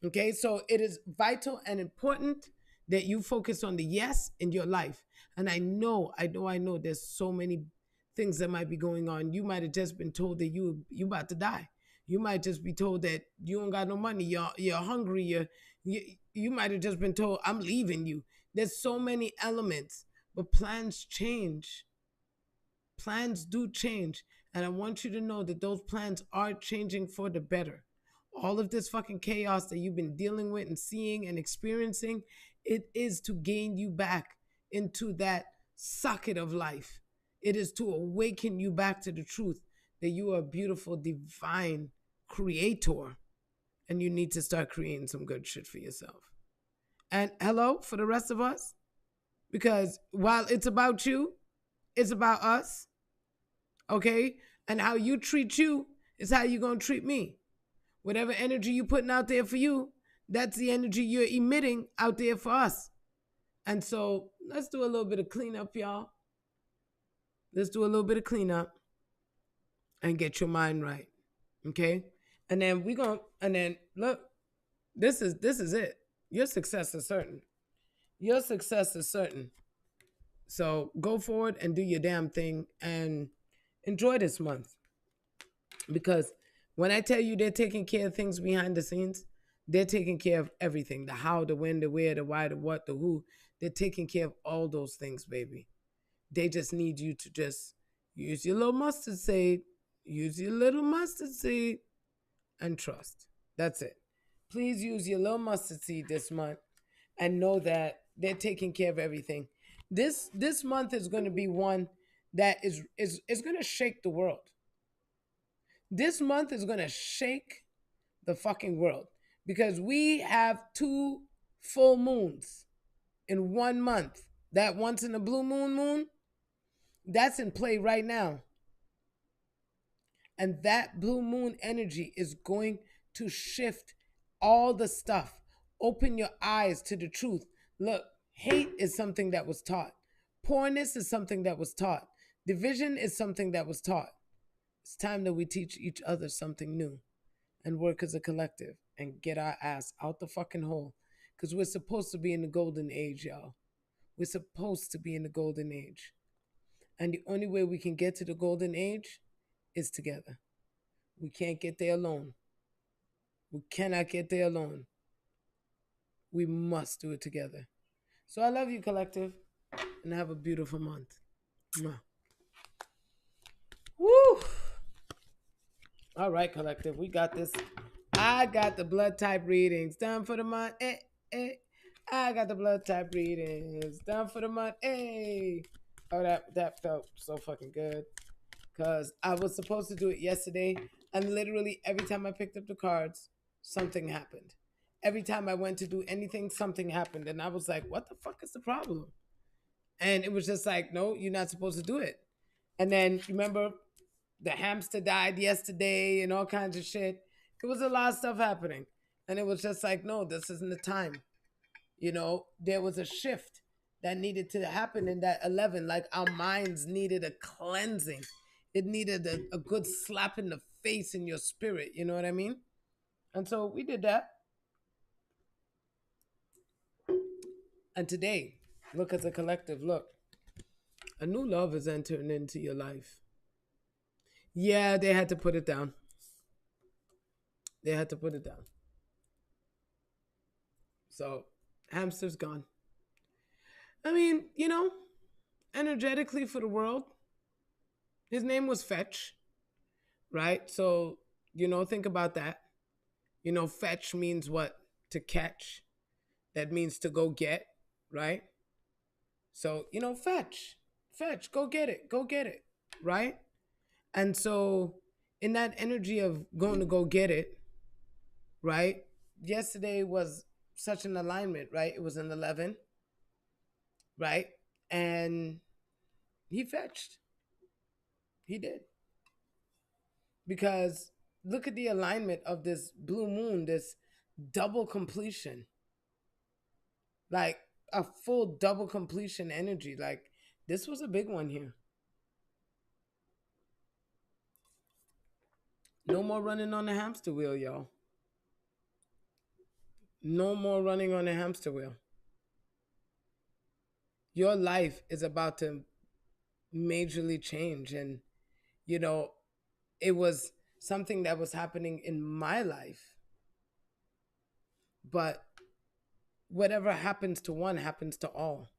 Speaker 1: Okay, so it is vital and important that you focus on the yes in your life. And I know there's so many things that might be going on. You might have just been told that you about to die. You might just be told that you don't got no money. You're hungry. You might have just been told I'm leaving you. There's so many elements, but plans change. Plans do change, and I want you to know that those plans are changing for the better. All of this fucking chaos that you've been dealing with and seeing and experiencing, it is to gain you back into that socket of life. It is to awaken you back to the truth that you are a beautiful, divine creator, and you need to start creating some good shit for yourself. And hello for the rest of us, because while it's about you, it's about us, okay? And how you treat you is how you're going to treat me. Whatever energy you're putting out there for you, that's the energy you're emitting out there for us. And so let's do a little bit of cleanup, y'all. Let's do a little bit of cleanup and get your mind right, okay? And then look, this is it. Your success is certain. Your success is certain. So go forward and do your damn thing and enjoy this month. Because when I tell you they're taking care of things behind the scenes, they're taking care of everything. The how, the when, the where, the why, the what, the who. They're taking care of all those things, baby. They just need you to just use your little mustard seed, use your little mustard seed, and trust. That's it. Please use your little mustard seed this month and know that they're taking care of everything. This month is going to be one that is going to shake the world. This month is going to shake the fucking world because we have 2 full moons in 1 month. That once in a blue moon, that's in play right now. And that blue moon energy is going to shift all the stuff. Open your eyes to the truth. Look, hate is something that was taught. Poorness is something that was taught. Division is something that was taught. It's time that we teach each other something new and work as a collective and get our ass out the fucking hole. Because we're supposed to be in the golden age, y'all. We're supposed to be in the golden age. And the only way we can get to the golden age is together. We can't get there alone. We cannot get there alone. We must do it together. So I love you, collective, and have a beautiful month. Mwah. Woo! All right, collective, we got this. I got the blood type readings done for the month. I got the blood type readings done for the month. Oh, that felt so fucking good. Because I was supposed to do it yesterday, and literally every time I picked up the cards, something happened. Every time I went to do anything, something happened. And I was like, what the fuck is the problem? And it was just like, no, you're not supposed to do it. And then, remember, the hamster died yesterday and all kinds of shit. It was a lot of stuff happening. And it was just like, no, this isn't the time. You know, there was a shift that needed to happen in that 11. Like our minds needed a cleansing. It needed a good slap in the face in your spirit. You know what I mean? And so we did that. And today, look as a collective, look. A new love is entering into your life. Yeah, they had to put it down. They had to put it down. So, hamster's gone. I mean, you know, energetically for the world, his name was Fetch, right? So, you know, think about that. You know, fetch means what? To catch. That means to go get, right? So, you know, fetch. fetch, go get it, go get it, right? And so, in that energy of going to go get it, right? Yesterday was such an alignment, right? It was an 11, right? And he fetched. He did. Because look at the alignment of this blue moon, this double completion, like a full double completion energy. Like this was a big one here. No more running on the hamster wheel, y'all. No more running on the hamster wheel. Your life is about to majorly change. And, you know, it was something that was happening in my life. But whatever happens to one happens to all.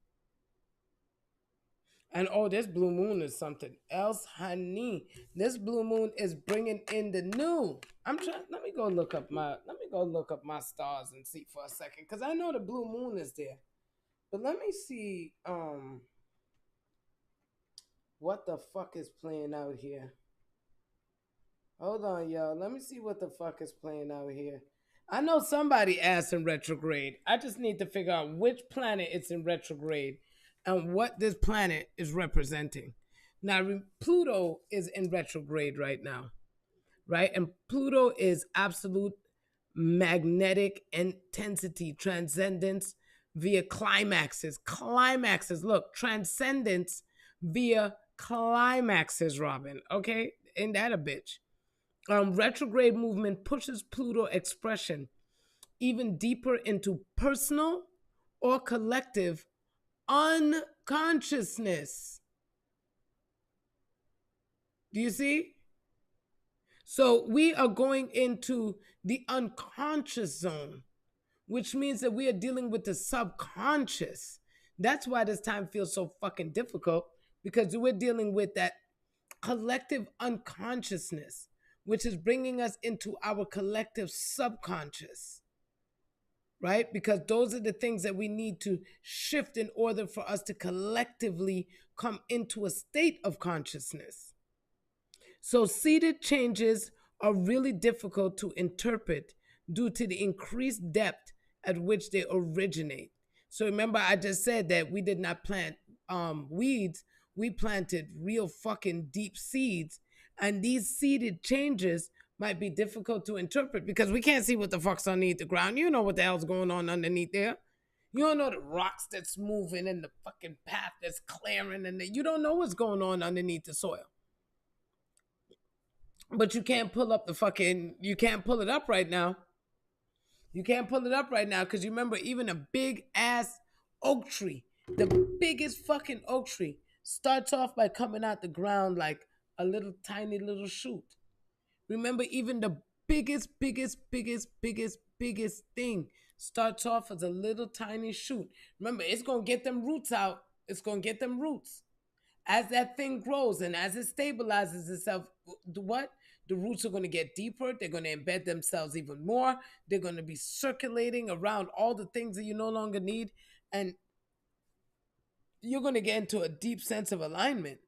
Speaker 1: And oh, this blue moon is something else, honey. This blue moon is bringing in the new. I'm trying. Let me go look up my. Let me go look up my stars and see for a second, because I know the blue moon is there. But let me see. What the fuck is playing out here? Hold on, y'all. Let me see what the fuck is playing out here. I know somebody asked in retrograde. I just need to figure out which planet it's in retrograde and what this planet is representing. Now, Pluto is in retrograde right now, right? And Pluto is absolute magnetic intensity, transcendence via climaxes. Climaxes. Look, transcendence via climaxes, Robin. Okay? Ain't that a bitch? Retrograde movement pushes Pluto expression even deeper into personal or collective unconsciousness. Do you see? So we are going into the unconscious zone, which means that we are dealing with the subconscious. That's why this time feels so fucking difficult, because we're dealing with that collective unconsciousness, which is bringing us into our collective subconscious, right? Because those are the things that we need to shift in order for us to collectively come into a state of consciousness. So, seated changes are really difficult to interpret due to the increased depth at which they originate. So, remember, I just said that we did not plant weeds, we planted real fucking deep seeds. And these seeded changes might be difficult to interpret because we can't see what the fuck's underneath the ground. You know what the hell's going on underneath there. You don't know the rocks that's moving and the fucking path that's clearing, and you don't know what's going on underneath the soil. But you can't pull up the fucking, you can't pull it up right now. You can't pull it up right now because you remember, even a big ass oak tree, the biggest fucking oak tree, starts off by coming out the ground like a little tiny little shoot. Remember, even the biggest thing starts off as a little tiny shoot. Remember, it's going to get them roots out. It's going to get them roots. As that thing grows and as it stabilizes itself, what? The roots are going to get deeper. They're going to embed themselves even more. They're going to be circulating around all the things that you no longer need. And you're going to get into a deep sense of alignment.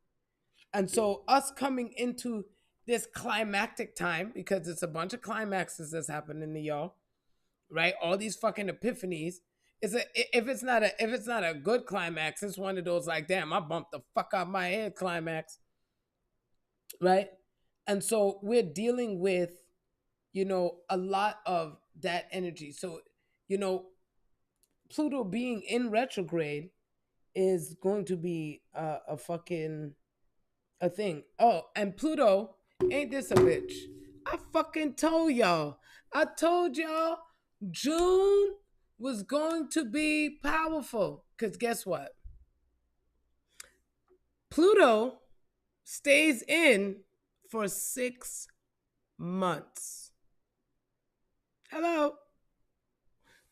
Speaker 1: And so us coming into this climactic time, because it's a bunch of climaxes that's happening to y'all, right? All these fucking epiphanies. If it's not a good climax, it's one of those like, damn, I bumped the fuck out my head climax, right? And so we're dealing with, a lot of that energy. So, Pluto being in retrograde is going to be a fucking a thing. Oh, and Pluto, ain't this a bitch? I fucking told y'all. I told y'all June was going to be powerful. Because guess what? Pluto stays in for 6 months. Hello?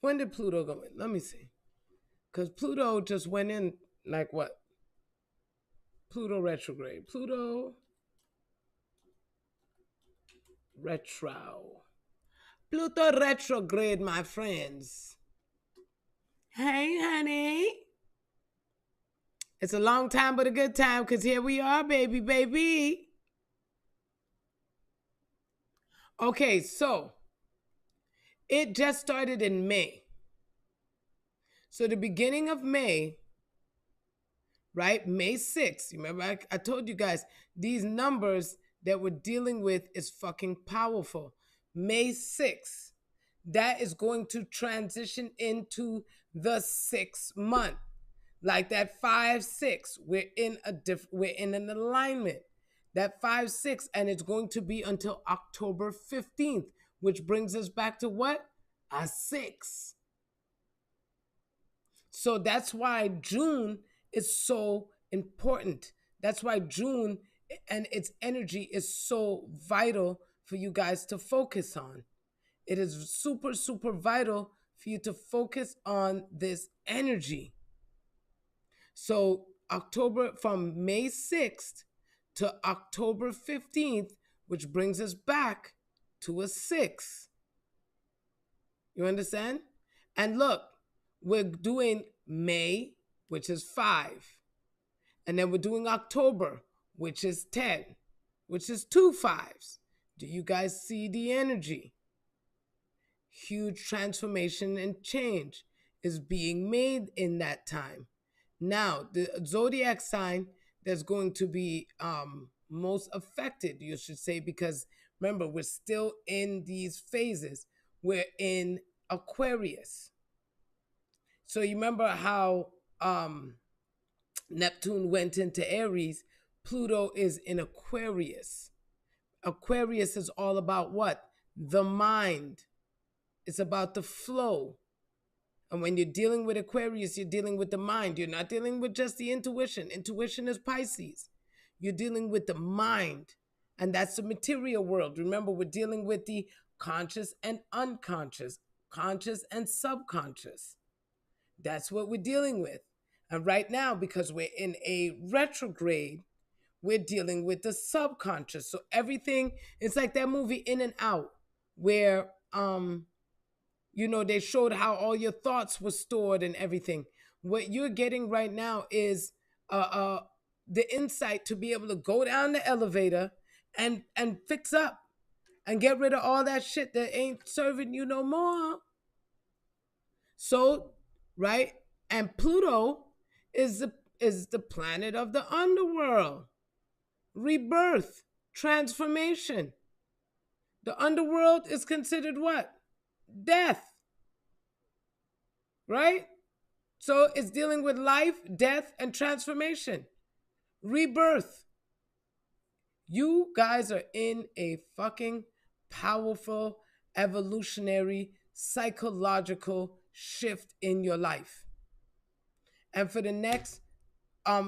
Speaker 1: When did Pluto go in? Let me see. Because Pluto just went in like what? Pluto retrograde. Pluto retro. Pluto retrograde, my friends. Hey, honey. It's a long time, but a good time, because here we are, baby, baby. Okay, so it just started in May. So the beginning of May, right? May 6th. Remember, I told you guys these numbers that we're dealing with is fucking powerful. May 6th, that is going to transition into the 6th month. Like that 5-6, we're in an alignment. That 5-6, and it's going to be until October 15th, which brings us back to what? A 6. So that's why June is so important. That's why June and its energy is so vital for you guys to focus on. It is super, super vital for you to focus on this energy. So October, from May 6th to October 15th, which brings us back to a 6. You understand? And look, we're doing May, which is 5. And then we're doing October, which is 10, which is 2 5s. Do you guys see the energy? Huge transformation and change is being made in that time. Now, the zodiac sign that's going to be most affected, you should say, because remember, we're still in these phases. We're in Aquarius. So you remember how Neptune went into Aries, Pluto is in Aquarius. Aquarius is all about what? The mind. It's about the flow. And when you're dealing with Aquarius, you're dealing with the mind. You're not dealing with just the intuition. Intuition is Pisces. You're dealing with the mind. And that's the material world. Remember, we're dealing with the conscious and unconscious, conscious and subconscious. That's what we're dealing with. And right now, because we're in a retrograde, we're dealing with the subconscious. So everything, it's like that movie In and Out, where they showed how all your thoughts were stored and everything. What you're getting right now is the insight to be able to go down the elevator and fix up and get rid of all that shit that ain't serving you no more. So, right? And Pluto is the planet of the underworld. Rebirth, transformation. The underworld is considered what? Death. Right? So it's dealing with life, death, and transformation. Rebirth. You guys are in a fucking powerful, evolutionary, psychological shift in your life. And for the next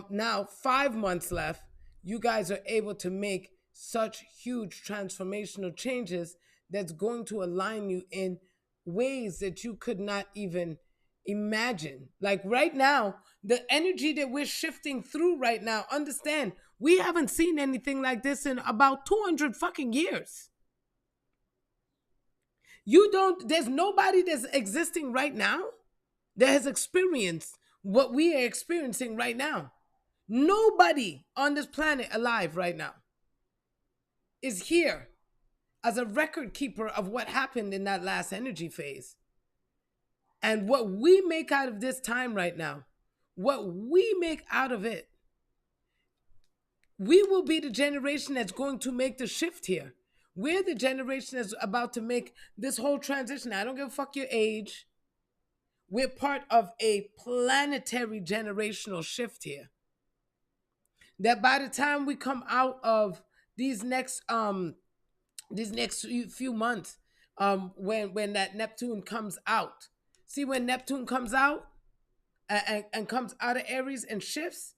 Speaker 1: now 5 months left, you guys are able to make such huge transformational changes that's going to align you in ways that you could not even imagine. Like right now, the energy that we're shifting through right now, understand, we haven't seen anything like this in about 200 fucking years. There's nobody that's existing right now that has experienced what we are experiencing right now. Nobody on this planet alive right now is here as a record keeper of what happened in that last energy phase. And what we make out of this time right now, what we make out of it, we will be the generation that's going to make the shift here. We're the generation that's about to make this whole transition. I don't give a fuck your age. We're part of a planetary generational shift here. That by the time we come out of these next few months, when that Neptune comes out, see, when Neptune comes out and comes out of Aries and shifts,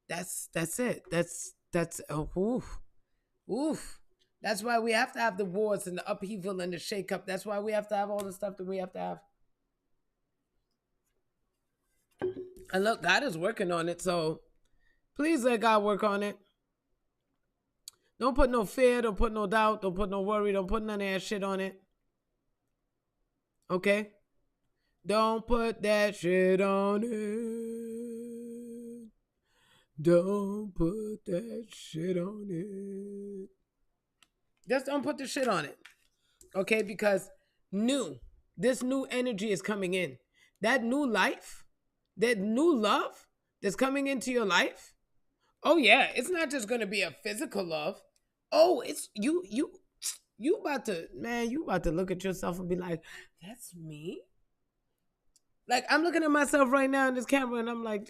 Speaker 1: that's it. That's oof. That's why we have to have the wars and the upheaval and the shakeup. That's why we have to have all the stuff that we have to have. And look, God is working on it, so please let God work on it. Don't put no fear, don't put no doubt, don't put no worry, don't put none of that shit on it. Okay? Don't put that shit on it. Don't put that shit on it. Just don't put the shit on it. Okay? Because new, this new energy is coming in. That new life, that new love that's coming into your life. Oh yeah, it's not just gonna be a physical love. Oh, it's you about to, man, you about to look at yourself and be like, that's me. Like I'm looking at myself right now in this camera and I'm like,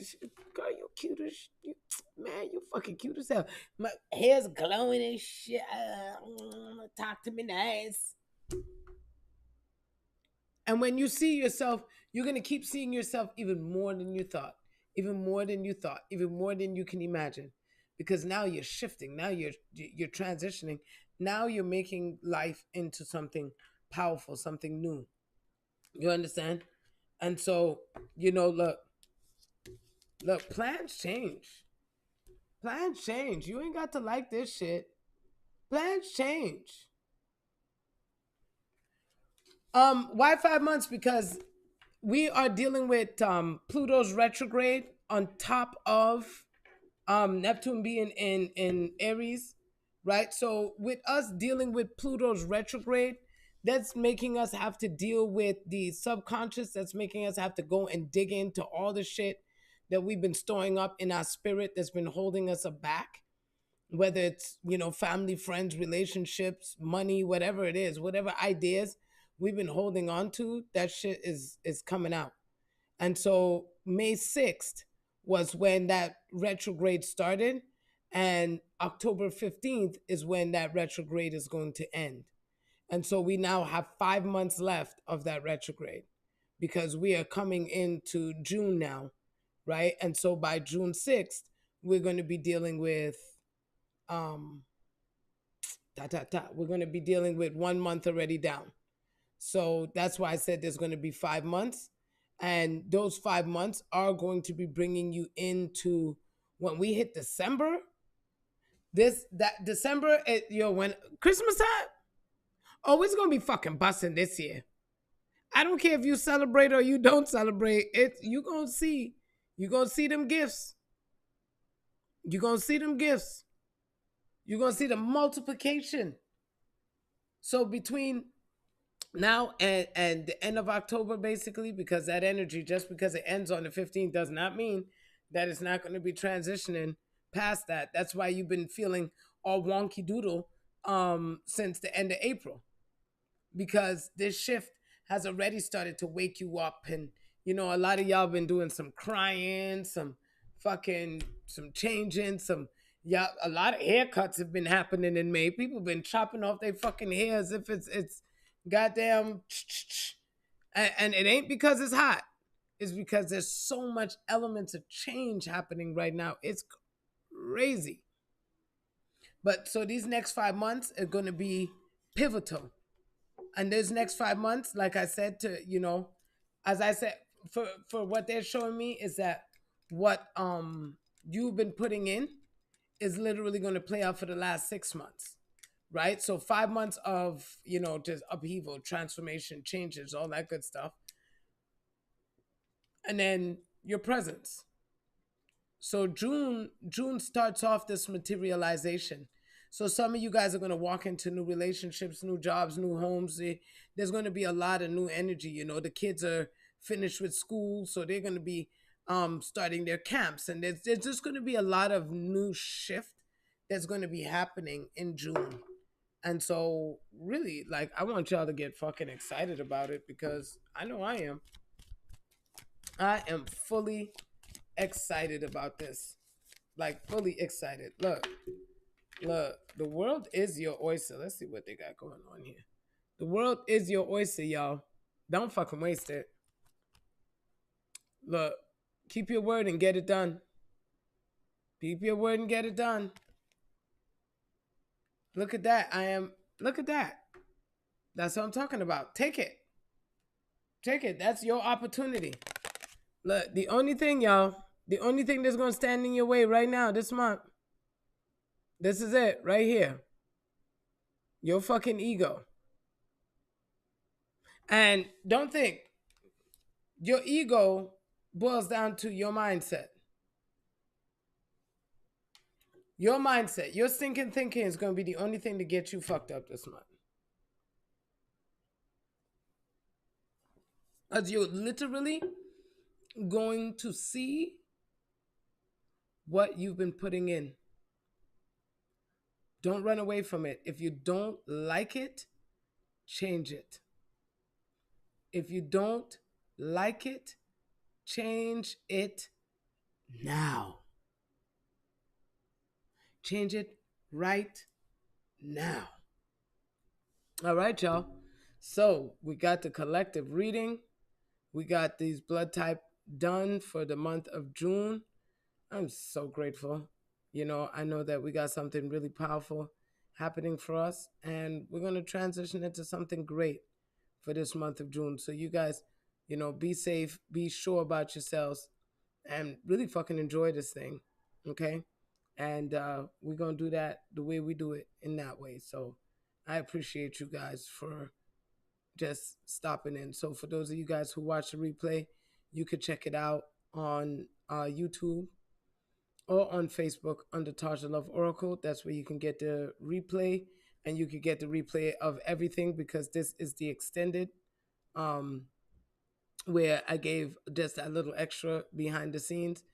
Speaker 1: girl, you cute as you, man, you fucking cute as hell. My hair's glowing and shit. Talk to me nice. And when you see yourself, you're gonna keep seeing yourself even more than you thought, even more than you thought, even more than you can imagine, because now you're shifting, now you're transitioning, now you're making life into something powerful, something new. You understand? And so, look, plans change. Plans change. You ain't got to like this shit. Plans change. Why 5 months? Because we are dealing with Pluto's retrograde on top of Neptune being in Aries, right? So with us dealing with Pluto's retrograde, that's making us have to deal with the subconscious. That's making us have to go and dig into all the shit that we've been storing up in our spirit that's been holding us back. Whether it's family, friends, relationships, money, whatever it is, whatever ideas we've been holding on to, that shit is coming out. And so May 6th was when that retrograde started. And October 15th is when that retrograde is going to end. And so we now have 5 months left of that retrograde because we are coming into June now, right? And so by June 6th, we're going to be dealing with um we're going to be dealing with 1 month already down. So that's why I said there's going to be 5 months. And those 5 months are going to be bringing you into when we hit December. That December, when Christmas time, oh, it's going to be fucking busting this year. I don't care if you celebrate or you don't celebrate. You going to see them gifts. You going to see them gifts. You're going to see the multiplication. So between now and the end of October, basically, because that energy, just because it ends on the 15th, does not mean that it's not going to be transitioning past that. That's why you've been feeling all wonky doodle since the end of April, because this shift has already started to wake you up. And a lot of y'all been doing some crying, some changing, some, yeah, a lot of haircuts have been happening in May. People been chopping off their fucking hair as if it's goddamn, and it ain't because it's hot. It's because there's so much elements of change happening right now. It's crazy. But so these next 5 months are going to be pivotal. And those next 5 months, like I said, as I said, for what they're showing me is that what you've been putting in is literally going to play out for the last 6 months, right? So 5 months of just upheaval, transformation, changes, all that good stuff, and then your presence. So June starts off this materialization. So some of you guys are going to walk into new relationships, new jobs, new homes. There's going to be a lot of new energy. The kids are finished with school, so they're going to be starting their camps, and there's just going to be a lot of new shift that's going to be happening in June. And so really, like, I want y'all to get fucking excited about it because I know I am. I am fully excited about this. Like fully excited. Look, the world is your oyster. Let's see what they got going on here. The world is your oyster, y'all. Don't fucking waste it. Look, keep your word and get it done. Keep your word and get it done. Look at that. Look at that. That's what I'm talking about. Take it. Take it. That's your opportunity. Look, the only thing, y'all, the only thing that's going to stand in your way right now this month, this is it right here. Your fucking ego. And don't think your ego boils down to your mindset. Your mindset, your stinking thinking is going to be the only thing to get you fucked up this month. Because you're literally going to see what you've been putting in. Don't run away from it. If you don't like it, change it. If you don't like it, change it now. Change it right now. All right, y'all. So we got the collective reading. We got these blood type done for the month of June. I'm so grateful. I know that we got something really powerful happening for us, and we're going to transition into something great for this month of June. So, you guys, be safe, be sure about yourselves, and really fucking enjoy this thing. Okay. And we're going to do that the way we do it in that way. So, I appreciate you guys for just stopping in. So, for those of you guys who watch the replay, you could check it out on YouTube or on Facebook under Taja Love Oracle. That's where you can get the replay, and you can get the replay of everything, because this is the extended, where I gave just a little extra behind the scenes.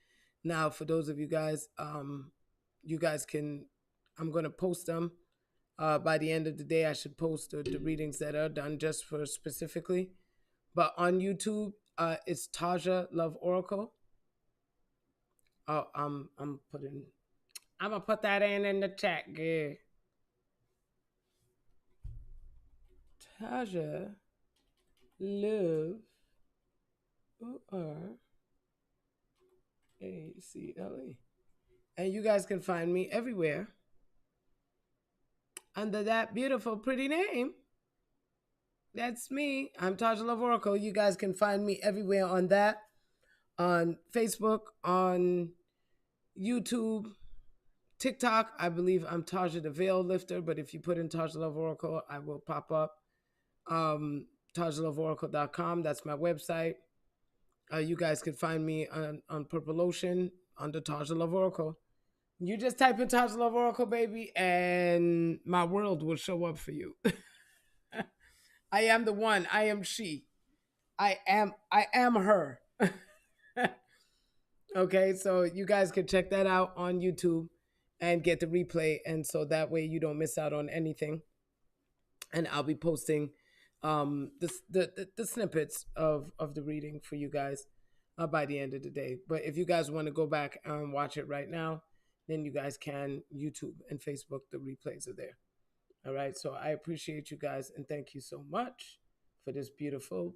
Speaker 1: Now, for those of you guys can, I'm going to post them. By the end of the day, I should post the readings that are done just for specifically. But on YouTube, it's Taja Love Oracle. Oh, I'm gonna put that in the chat, girl. Taja Love Oracle. And you guys can find me everywhere under that beautiful, pretty name. That's me. I'm Taja Love Oracle. You guys can find me everywhere on that, on Facebook, on YouTube, TikTok. I believe I'm Taja the Veil Lifter, but if you put in Taja Love Oracle, I will pop up. taujaloveoracle.com. That's my website. You guys can find me on Purple Ocean under Taja Love Oracle. You just type in Taja Love Oracle, baby, and my world will show up for you. I am the one. I am she. I am her. Okay, so you guys can check that out on YouTube and get the replay, and so that way you don't miss out on anything. And I'll be posting the snippets of the reading for you guys by the end of the day. But if you guys want to go back and watch it right now, then you guys can. YouTube and Facebook, the replays are there. All right. So I appreciate you guys, and thank you so much for this beautiful